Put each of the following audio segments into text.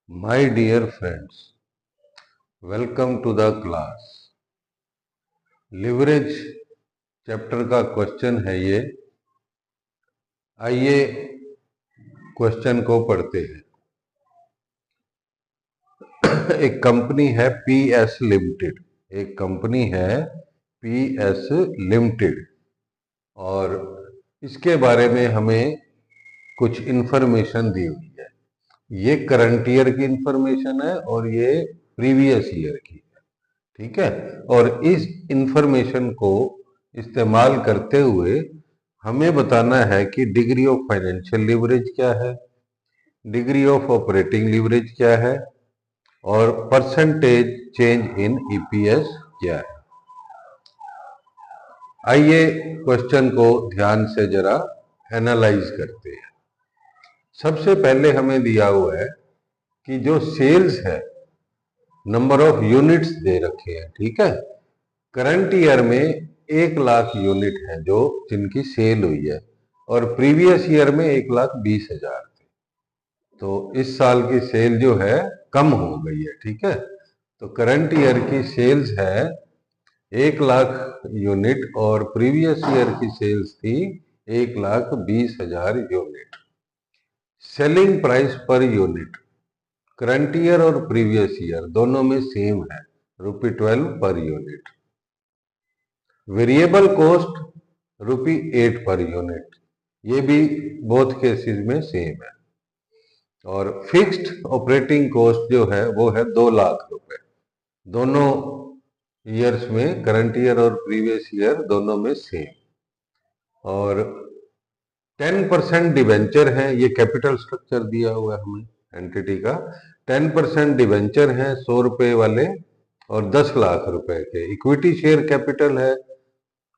My dear friends, welcome to the class. Leverage chapter का question है ये। आइए क्वेश्चन को पढ़ते हैं। एक कंपनी है पीएस लिमिटेड। एक कंपनी है पीएस लिमिटेड और इसके बारे में हमें कुछ इंफॉर्मेशन दी हुई है। ये करंट ईयर की इंफॉर्मेशन है और ये प्रीवियस ईयर की है। ठीक है, और इस इंफॉर्मेशन को इस्तेमाल करते हुए हमें बताना है कि डिग्री ऑफ फाइनेंशियल लीवरेज क्या है, डिग्री ऑफ ऑपरेटिंग लीवरेज क्या है और परसेंटेज चेंज इन ईपीएस क्या है। आइए क्वेश्चन को ध्यान से जरा एनालाइज करते हैं। सबसे पहले हमें दिया हुआ है कि जो सेल्स है, नंबर ऑफ यूनिट्स दे रखे हैं। ठीक है, करंट ईयर में 1,00,000 यूनिट है जो जिनकी सेल हुई है और प्रीवियस ईयर में 1,20,000 थे। तो इस साल की सेल जो है कम हो गई है। ठीक है, तो करंट ईयर की सेल्स है 1,00,000 यूनिट और प्रीवियस ईयर की सेल्स थी 1,20,000 unit. Selling price per unit current year और प्रीवियस ईयर दोनों में सेम है, ₹12 per unit. Variable cost ₹8 per unit, ये भी बोथ केसेस में सेम है। और फिक्स्ड ऑपरेटिंग कॉस्ट जो है वो है 2,00,000 रुपए दोनों ईयर्स में, करंट ईयर और प्रीवियस ईयर दोनों में सेम। और 10% डिवेंचर है, ये कैपिटल स्ट्रक्चर दिया हुआ है हमें एंटिटी का। 10% डिवेंचर है 100 रुपए वाले और 10,00,000 रुपए के। इक्विटी शेयर कैपिटल है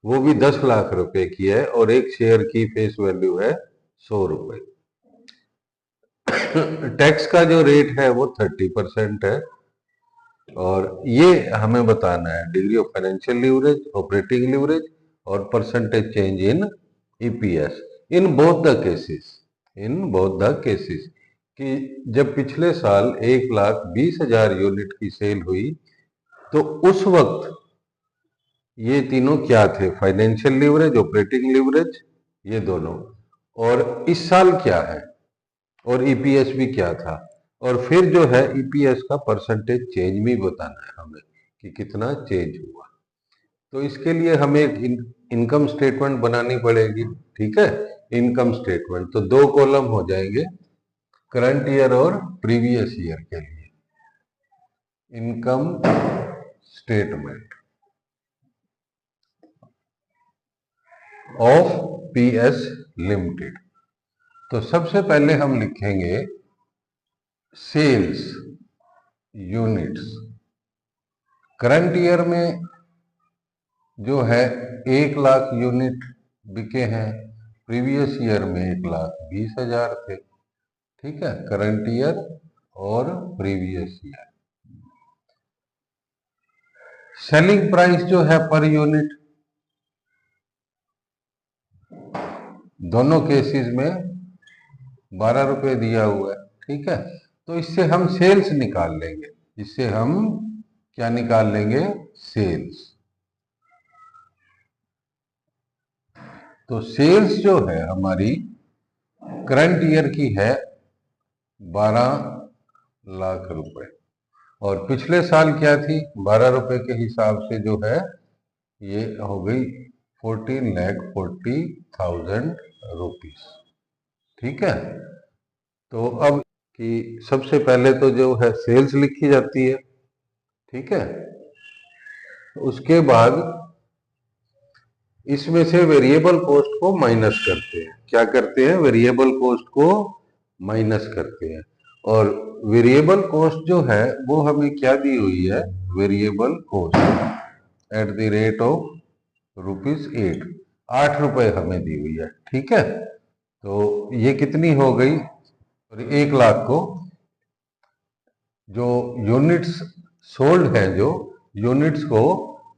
वो भी 10,00,000 रुपए की है और एक शेयर की फेस वैल्यू है 100 रुपए। टैक्स का जो रेट है वो 30% है। और ये हमें बताना है degree of financial leverage, operating leverage और percentage change in EPS in both the cases कि जब पिछले साल 1,20,000 यूनिट की सेल हुई तो उस वक्त ये तीनों क्या थे, फाइनेंशियल लीवरेज, ऑपरेटिंग लीवरेज, ये दोनों। और इस साल क्या है और ईपीएस भी क्या था। और फिर जो है ईपीएस का परसेंटेज चेंज भी बताना है हमें कि कितना चेंज हुआ। तो इसके लिए हमें एक इनकम स्टेटमेंट बनानी पड़ेगी। ठीक है, इनकम स्टेटमेंट तो 2 कॉलम हो जाएंगे करंट ईयर और प्रीवियस ईयर के लिए। Income statement of PS limited. तो सबसे पहले हम लिखेंगे सेल्स यूनिट्स। करंट ईयर में जो है 1,00,000 यूनिट बिके हैं, प्रीवियस ईयर में 1,20,000 थे। ठीक है, करंट ईयर और प्रीवियस ईयर। सेलिंग प्राइस जो है पर यूनिट दोनों केसेस में 12 रुपए दिया हुआ है। ठीक है, तो इससे हम सेल्स निकाल लेंगे। इससे हम क्या निकाल लेंगे, सेल्स। तो सेल्स जो है हमारी करंट ईयर की है 12,00,000 रुपए और पिछले साल क्या थी, 12 रुपए के हिसाब से जो है ये हो गई 14,40,000 रुपीस। ठीक है, तो अब कि सबसे पहले तो जो है सेल्स लिखी जाती है। ठीक है, उसके बाद इसमें से वेरिएबल कॉस्ट को माइनस करते हैं। क्या करते हैं, वेरिएबल कॉस्ट को माइनस करते हैं। और वेरिएबल कॉस्ट जो है वो हमें क्या दी हुई है, variable cost at the rate of ₹8, 8 रुपए हमें दी हुई है। ठीक है, तो ये कितनी हो गई, 1,00,000 को जो यूनिट्स सोल्ड है, जो यूनिट्स को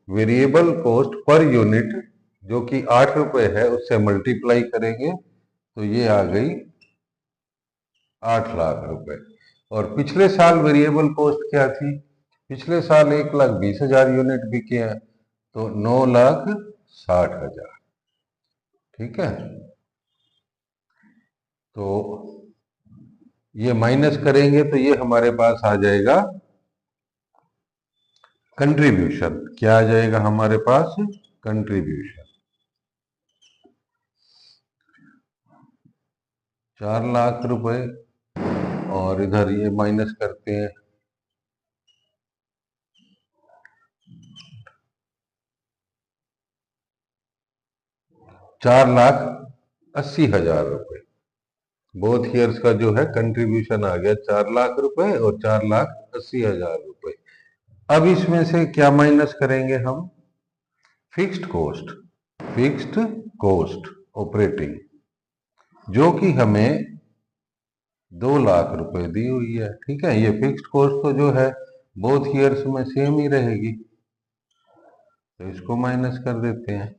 वेरिएबल कॉस्ट पर यूनिट जो कि 8 रुपए है उससे मल्टीप्लाई करेंगे तो ये आ गई 8,00,000 रुपए। और पिछले साल वेरिएबल कॉस्ट क्या थी? पिछले साल 1,20,000 यूनिट बिके हैं, तो 9,60,000। ठीक है, तो ये माइनस करेंगे तो ये हमारे पास आ जाएगा कंट्रीब्यूशन। क्या आ जाएगा हमारे पास? कंट्रीब्यूशन। 4 लाख रुपए, और इधर ये माइनस करते हैं, 4,80,000 रुपए। बोथ ईयर्स का जो है कंट्रीब्यूशन आ गया 4 लाख रुपए और 4,80,000 रुपए। अब इसमें से क्या माइनस करेंगे हम? Fixed cost. Fixed cost operating, जो कि हमें 2 लाख रुपए दी हुई है। ठीक है, ये फिक्स्ड कॉस्ट तो जो है बोथ ईयर्स में सेम ही रहेगी, तो इसको माइनस कर देते हैं,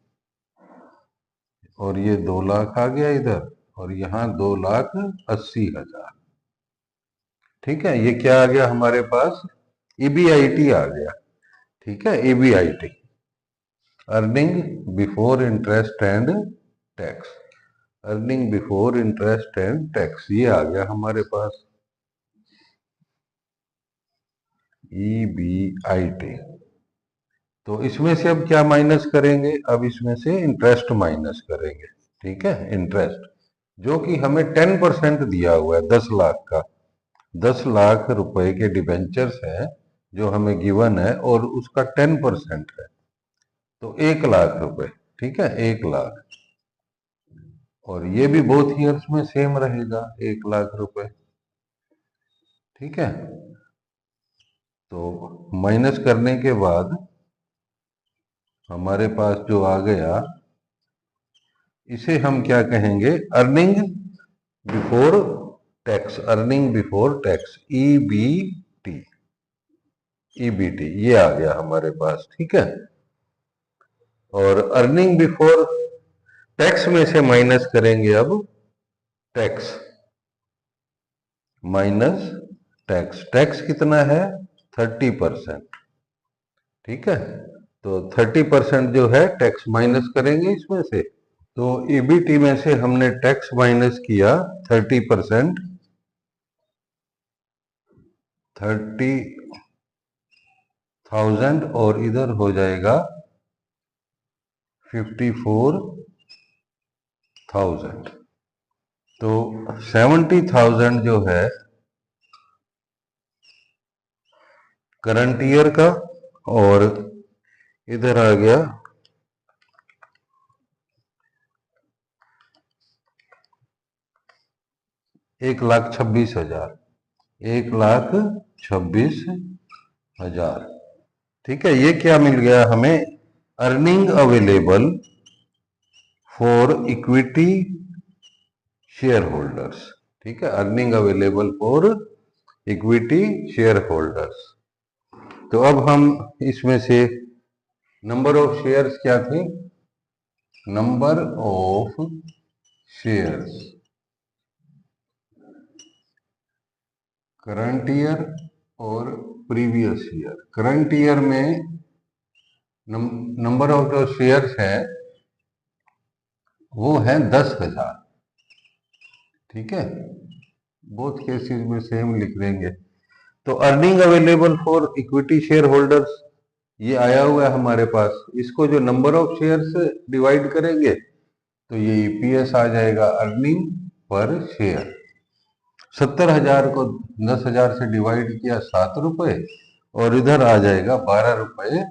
और ये 2 लाख आ गया इधर, और यहाँ 2,80,000। ठीक है, ये क्या आ गया हमारे पास? ईबीआईटी आ गया। ठीक है, EBIT, earning before interest and tax. Earning before interest and tax, ये आ गया हमारे पास ईबीआईटी। तो इसमें से अब क्या माइनस करेंगे? अब इसमें से इंटरेस्ट माइनस करेंगे। ठीक है, इंटरेस्ट जो कि हमें 10% दिया हुआ है 10 लाख का। 10 लाख रुपए के डिबेंचर्स हैं जो हमें गिवन है, और उसका 10% है, तो 1 लाख रुपए। ठीक है, 1 लाख, और ये भी बोथ ईयर्स में सेम रहेगा 1 लाख रुपए। ठीक है, तो माइनस करने के बाद हमारे पास जो आ गया, इसे हम क्या कहेंगे? Earning before tax. Earning before tax, EBT. EBT ये आ गया हमारे पास। ठीक है, और अर्निंग बिफोर टैक्स में से माइनस करेंगे अब टैक्स, माइनस टैक्स। टैक्स कितना है? 30%। ठीक है, तो 30% जो है टैक्स माइनस करेंगे इसमें से। तो ईबीटी में से हमने टैक्स माइनस किया 30%, 30,000, और इधर हो जाएगा 54,000। तो 70,000 जो है करंट ईयर का, और इधर आ गया 1,26,000। 1,26,000। ठीक है, ये क्या मिल गया हमें? Earning available for equity share holders. ठीक है, earning available for equity share holders. तो अब हम इसमें से नंबर ऑफ शेयर्स क्या थे? Number of shares current year और प्रीवियस ईयर। करंट ईयर में नंबर ऑफ जो शेयर्स है वो है 10,000। ठीक है, बोथ केसेस में सेम लिख देंगे। तो earning available for equity share holders ये आया हुआ है हमारे पास। इसको जो नंबर ऑफ शेयर्स डिवाइड करेंगे तो ये ईपीएस आ जाएगा, अर्निंग पर शेयर। 70,000 को 10,000 से डिवाइड किया 7 रुपए, और इधर आ जाएगा 12 रुपए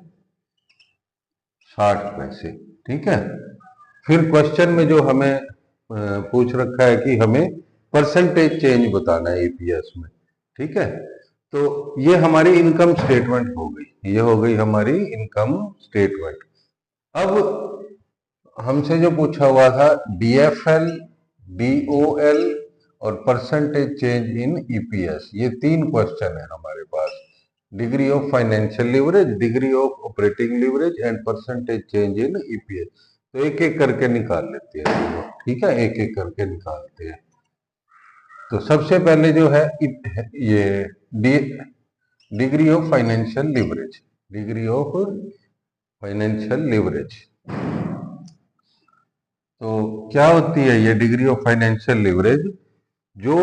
60 पैसे। ठीक है, फिर क्वेश्चन में जो हमें पूछ रखा है कि हमें परसेंटेज चेंज बताना है ईपीएस में। ठीक है, तो ये हमारी इनकम स्टेटमेंट हो गई। ये हो गई हमारी इनकम स्टेटमेंट। अब हमसे जो पूछा हुआ था डीएफएल, डीओएल और परसेंटेज चेंज इन ईपीएस, ये 3 क्वेश्चन है हमारे पास। Degree of financial leverage, degree of operating leverage and percentage change in EPS. तो एक एक करके निकाल लेते हैं। ठीक है, एक एक करके निकालते हैं। तो सबसे पहले जो है ये degree of financial leverage, degree of financial leverage. तो क्या होती है ये डिग्री ऑफ फाइनेंशियल लिवरेज? जो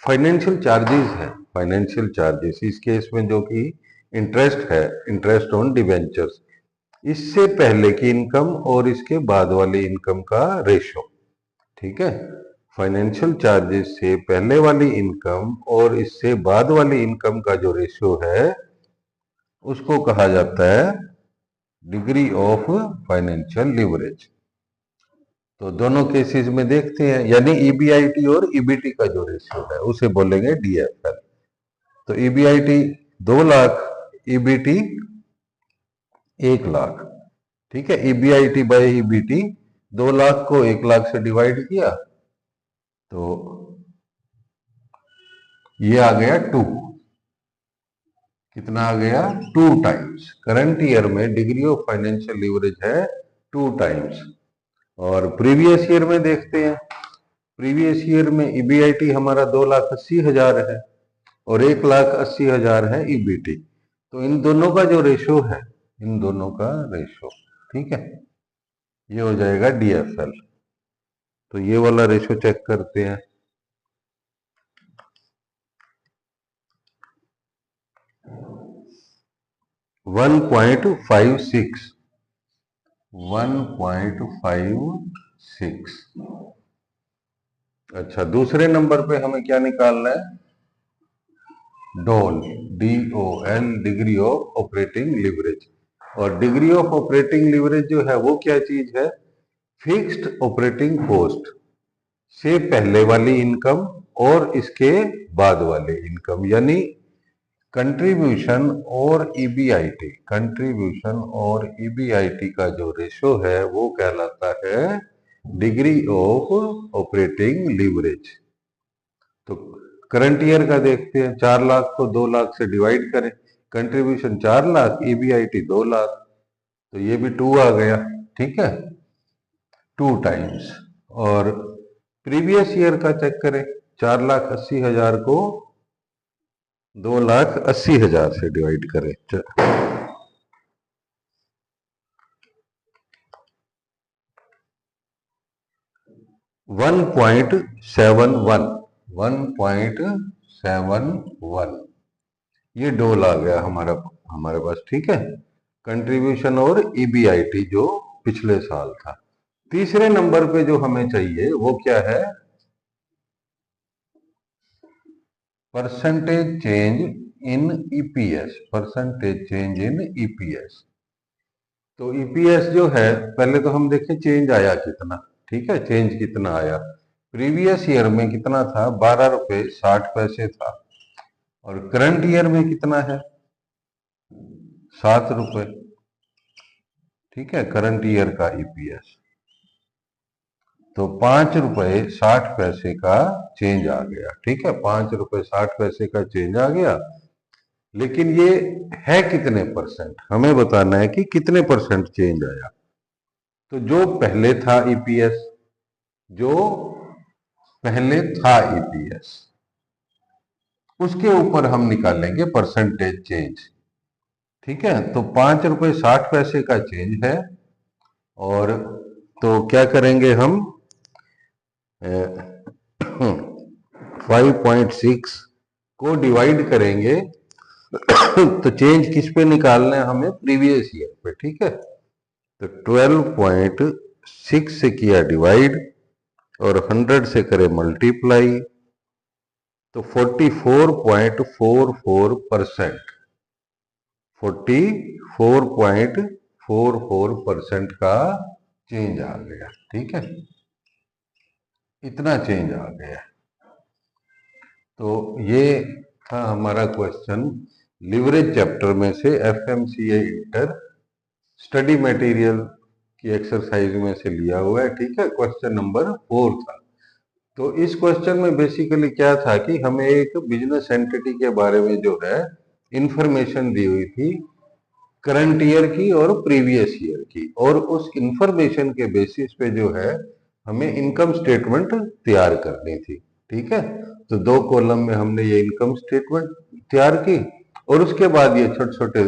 फाइनेंशियल चार्जेस है, फाइनेंशियल चार्जेस इस केस में जो कि इंटरेस्ट है, इंटरेस्ट ऑन डिवेंचर्स, इससे पहले की इनकम और इसके बाद वाली इनकम का रेशो। ठीक है, फाइनेंशियल चार्जेस से पहले वाली इनकम और इससे बाद वाली इनकम का जो रेशो है उसको कहा जाता है डिग्री ऑफ फाइनेंशियल लिवरेज। तो दोनों केसेस में देखते हैं, यानी ईबीआईटी और ईबीटी का जो रेशियो है उसे बोलेंगे डीएफएल। तो ईबीआईटी 2 लाख, ईबीटी 1 लाख। ठीक है, ईबीआईटी बाय ईबीटी 2 लाख को 1 लाख से डिवाइड किया तो ये आ गया 2। कितना आ गया? 2 टाइम्स। करंट ईयर में डिग्री ऑफ फाइनेंशियल लिवरेज है 2 टाइम्स। और प्रीवियस ईयर में देखते हैं, प्रीवियस ईयर में ईबीआईटी हमारा 2,80,000 है और 1,80,000 है ईबीटी। तो इन दोनों का जो रेशो है, इन दोनों का रेशो, ठीक है, ये हो जाएगा डीएफएल। तो ये वाला रेशो चेक करते हैं। One point five six. अच्छा, दूसरे नंबर पे हमें क्या निकालना है? डोल, DOL, degree of operating leverage. और डिग्री ऑफ ऑपरेटिंग लिवरेज जो है वो क्या चीज है? फिक्स्ड ऑपरेटिंग कॉस्ट से पहले वाली इनकम और इसके बाद वाले इनकम, यानी कंट्रीब्यूशन और ईबीआईटी, कंट्रीब्यूशन और ईबीआईटी का जो रेशो है वो कहलाता है डिग्री ऑफ ऑपरेटिंग लिवरेज। तो करंट ईयर का देखते हैं, 4 लाख को 2 लाख से डिवाइड करें, कंट्रीब्यूशन 4 लाख, ईबीआईटी 2 लाख, तो ये भी 2 आ गया। ठीक है, 2 टाइम्स। और प्रीवियस ईयर का चेक करें, 4,80,000 को 2,80,000 से डिवाइड करें, 1.71, ये डोल आ गया हमारे पास। ठीक है, कंट्रीब्यूशन और ईबीआईटी जो पिछले साल था। तीसरे नंबर पे जो हमें चाहिए वो क्या है? Percentage change in EPS, percentage change in EPS. तो ईपीएस जो है, पहले तो हम देखें चेंज आया कितना। ठीक है, चेंज कितना आया? प्रीवियस ईयर में कितना था? 12 रुपए 60 पैसे था। और करंट ईयर में कितना है? 7 रुपए। ठीक है, करंट ईयर का ईपीएस। तो 5 रुपए 60 पैसे का चेंज आ गया। ठीक है, 5 रुपए 60 पैसे का चेंज आ गया। लेकिन ये है कितने परसेंट? हमें बताना है कि कितने परसेंट चेंज आया। तो जो पहले था ईपीएस, जो पहले था ईपीएस, उसके ऊपर हम निकालेंगे परसेंटेज चेंज। ठीक है, तो 5 रुपए 60 पैसे का चेंज है। और तो क्या करेंगे हम? 5.6 को डिवाइड करेंगे तो चेंज किस पे निकालना है हमें? प्रीवियस ईयर पे। ठीक है, तो 12.6 से किया डिवाइड और 100 से करे मल्टीप्लाई, तो 44.44%, 44.44% का चेंज आ गया। ठीक है, इतना चेंज आ गया। तो ये था हमारा क्वेश्चन लिवरेज चैप्टर में से, एफएमसीए इंटर स्टडी मटेरियल की एक्सरसाइज में से लिया हुआ है। ठीक है, क्वेश्चन नंबर 4 था। तो इस क्वेश्चन में बेसिकली क्या था कि हमें एक बिजनेस एंटिटी के बारे में जो है इंफॉर्मेशन दी हुई थी, करंट ईयर की और प्रीवियस ईयर की, और उस इंफॉर्मेशन के बेसिस पे जो है हमें इनकम स्टेटमेंट तैयार करनी थी। ठीक है। तो 2 कॉलम में हमने ये इनकम स्टेटमेंट तैयार की और उसके बाद ये छोटे छोटे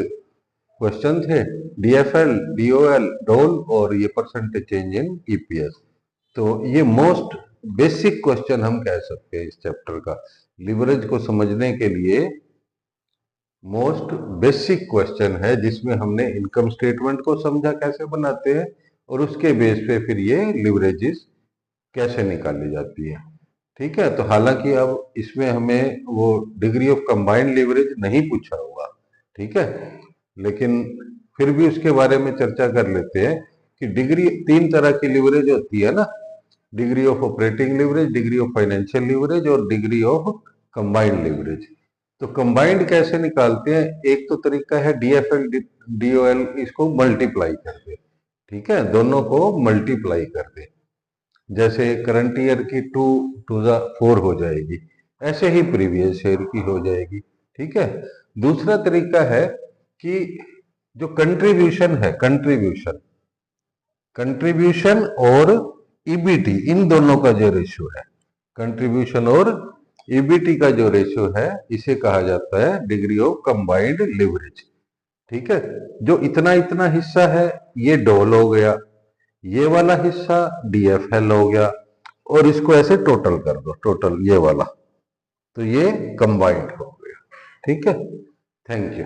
क्वेश्चन थे, डीएफएल, डीओएल, डोल और ये परसेंटेज चेंज इन ईपीएस। तो ये मोस्ट बेसिक क्वेश्चन हम कह सकते हैं इस चैप्टर का। लिवरेज को समझने के लिए मोस्ट बेसिक क्वेश्चन है, जिसमें हमने इनकम स्टेटमेंट को समझा कैसे बनाते हैं और उसके बेस पे फिर ये लिवरेजेस कैसे निकाली जाती है। ठीक है। तो हालांकि अब इसमें हमें वो डिग्री ऑफ कंबाइंड लिवरेज नहीं पूछा हुआ, ठीक है, लेकिन फिर भी उसके बारे में चर्चा कर लेते हैं कि डिग्री 3 तरह की लिवरेज होती है ना, degree of operating leverage, degree of financial leverage और डिग्री ऑफ कंबाइंड लिवरेज। तो कंबाइंड कैसे निकालते हैं? एक तो तरीका है डीएफएल डीओएल, इसको मल्टीप्लाई कर दे, ठीक है, दोनों को मल्टीप्लाई कर दे। जैसे करंट ईयर की 2 टू द 4 हो जाएगी, ऐसे ही प्रीवियस ईयर की हो जाएगी, ठीक है। दूसरा तरीका है कि जो कंट्रीब्यूशन है, कंट्रीब्यूशन और ईबीटी, इन दोनों का जो रेशियो है, कंट्रीब्यूशन और ईबीटी का जो रेशियो है, इसे कहा जाता है डिग्री ऑफ कंबाइंड लिवरेज, ठीक है। जो इतना इतना हिस्सा है ये डोल हो गया, ये वाला हिस्सा डीएफएल हो गया और इसको ऐसे टोटल कर दो, टोटल ये वाला, तो ये कंबाइंड हो गया, ठीक है। Thank you.